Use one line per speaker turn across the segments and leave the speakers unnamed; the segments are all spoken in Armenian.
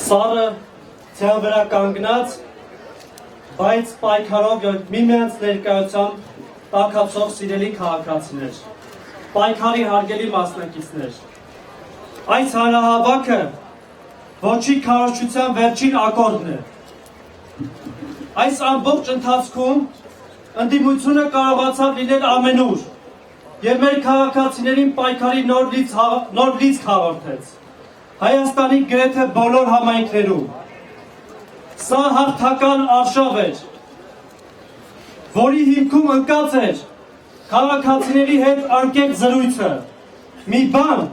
Սարը ձյան վրա կանգնած, բայց պայքարով միմյանց ներկայությամբ տաքացող սիրելի քաղաքացիներ, պայքարի հարգելի մասնակիցներ, այս հանրահավաքը ոչի քարոզչության վերջին ակորդն է։ Այս ամբողջ ընթացքում ընդդիմությունը կարողացավ լինել ամենուր և մեր քաղաքացիներին պայքարի նոր լիցք հաղորդեց Հայաստանի գրեթե բոլոր համայնքներում։ Սա հաղթական արշավ էր, որի հիմքում ընկած էր քաղաքացիների հետ անկեղծ զրույցը, մի բան,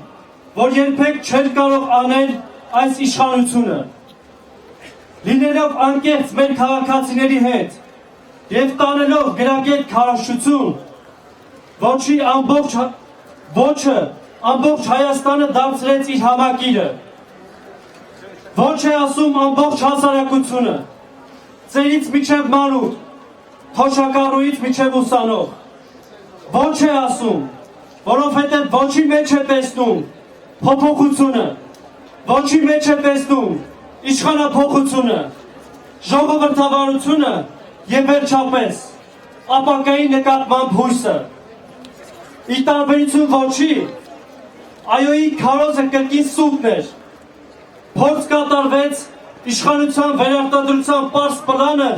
որ երբեք չէր կարող անել այս իշխանությունը։ Լինելով անկեղծ մեր քաղաքացիների հետ և տանելով գրագետ քարոզչություն, ոչը ամբողջ Հայաստանը դարձրեց իր համակիրը, ոչ է ասում ամբողջ հասարակությունը, ծերից մինչև մանուկ, թոշակառուից մինչև ուսանող, ոչ է ասում, որովհետև ոչի մեջ է տեսնում փոփոխությունը, ոչի մեջ է տեսնում իշխանափոխությունը, ժողովրդավարությունը և վերջապես ապագայի նկատմամբ հույսը։ Ի տարբերություն ոչի, այոյի քարոզը կրկին սուտն էր, փորձ կատարվեց իշխանության վերարտադրության պարզ պլանը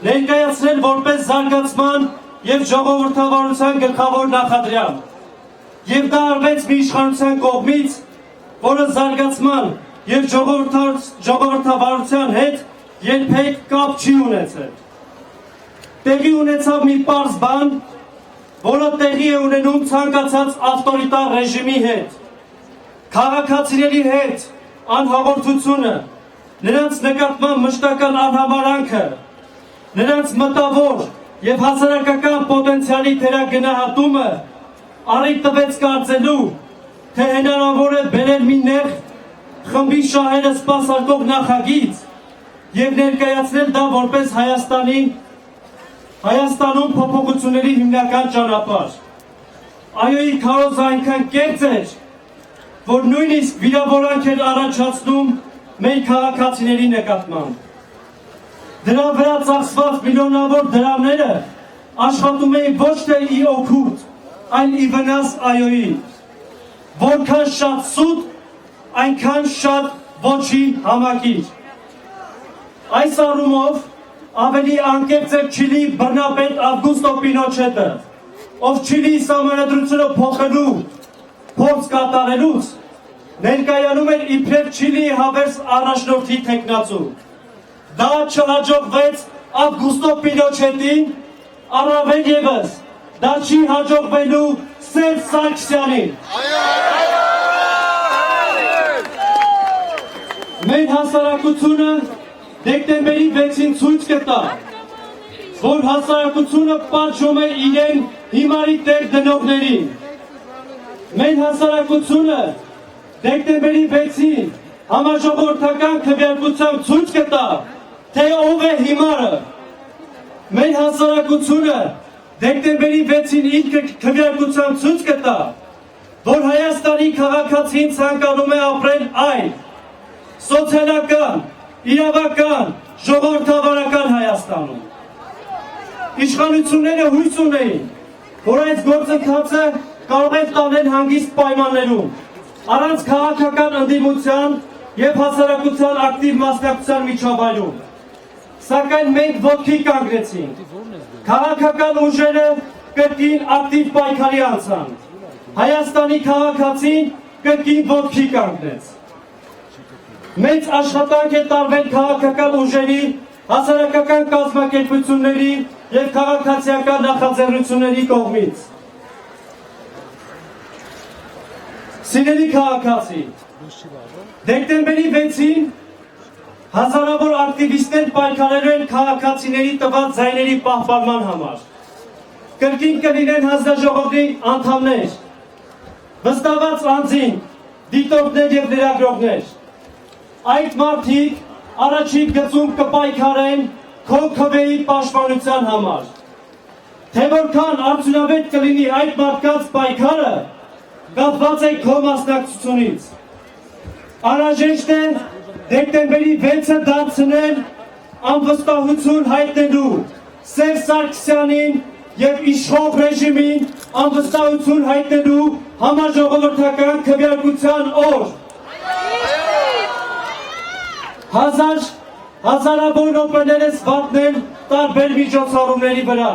ներկայացնել որպես զարգացման և ժողովրդավարության գլխավոր նախադրյալ, և դա արվեց մի իշխանության կողմից, որը զարգացման և ժողովրդավարության հետ երբեք կապ չի ունեցել։ Տեղի ունեցավ մի պարզ բան, որը տեղի է ունենում ցանկացած ավտորիտար ռեժիմի հետ, քաղաքացիների հետ անհաղորդությունը, նրանց նկատմամբ մշտական արհամարհանքը, նրանց մտավոր և հասարակական պոտենցիալի թերագնահատումը առիթ տվեց կարծելու, թե հնարավոր է բերել մի նեղ խմբի շահերը սպասարկող նախագիծ և ներկայացնել դա որպես Հայաստանում փոփոխությունների հիմնական ճանապարհ։ Այոյի քարոզը այնքան կեղծ էր, որ նույնիսկ վիրավորանք էր առաջացնում մեր քաղաքացիների նկատմամբ։ Դրա վրա ծախսված միլիոնավոր դրամները աշխատում էին ոչ թե ի օգուտ, այլ ի վնաս այոյի։ Որքան շատ սուտ, այնքան շատ ոչի համակիր։ Այս առումով ավելի անկեղծ է Չիլիի բռնապետ Ավգուստո Պինոչետը, ով Չիլիի սահմանադրությունը փոխելու փորձ կատարելուց ներկայանում էր իբրև Չիլիի հավերս առաջնորդի թեկնածու։ Դա չհաջողվեց Ավգուստո Պինոչետին, առավել ևս դա չի հաջողվելու Սերժ Սարգսյանին։ Մեր հասարակությունը դեկտեմբերի 6-ին ցույց կտա, որ հասարակությունը պատժում է իրեն հիմարի տեր դնողներին։ Մեր հասարակությունը դեկտեմբերի 6-ին համաժողովրդական քվեարկությամբ ցույց կտա, թե ով է հիմարը։ Մեր հասարակությունը դեկտեմբերի 6-ին իր քվեարկությամբ ցույց կտա, որ Հայաստանի քաղաքացին ցանկանում է ապրել այլ սոցիալական, իրավական, ժողովրդավարական Հայաստանում։ Իշխանությունները հույս ունեին, որ այս գործընթացը կարող է տանել հանգիստ պայմաններում, առանց քաղաքական ընդդիմության և հասարակության ակտիվ մասնակցության միջավայրում։ Սակայն մենք ոտքի կանգնեցինք, քաղաքական ուժերը կրկին ակտիվ պայքարի անցան, Հայաստանի քաղաքացին կրկին ոտքի կանգնեց։ Մեծ աշխատանք է տարվել քաղաքական ուժերի, հասարակական կազմակերպությունների և քաղաքացիական նախաձեռնությունների կողմից։ Սիրելի քաղաքացի, դեկտեմբերի 6-ին հազարավոր ակտիվիստներ պայքարելու են քաղաքացիների տված ձայների պահպանման համար։ Կրկին կլինեն հանձնաժողովի անդամներ, վստահված անձինք, դիտորդներ և լրագրողներ։ Այդ մարդիկ առաջին գծում կպայքարեն քո քվեի պաշտպանության համար։ Թե որքան արդյունավետ կլինի այդ մարդկանց պայքարը, կապված է քո մասնակցությունից։ Անհրաժեշտ է դեկտեմբերի 6-ը դարձնել անվստահություն հայտնելու Սերժ Սարգսյանին եւ իշխող ռեժիմին անվստահություն հայտնելու համաժողովրդական քվեարկության օր։ Հազարավոր րոպեներս վատնել տարբեր միջոցառումների վրա։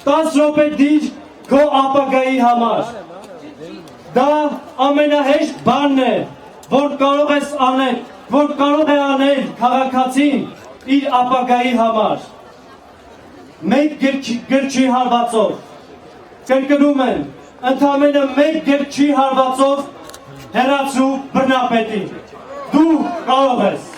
10 րոպե դիր քո ապագայի համար։ Դա ամենահեշտ բանն է, որ կարող է անել քաղաքացին իր ապագայի համար։ Մեկ գրչի հարվածով, կրկնում եմ, ընդամենը մեկ գրչի հարվածով հեռացրու բռնապետին։ Դու կարող ես։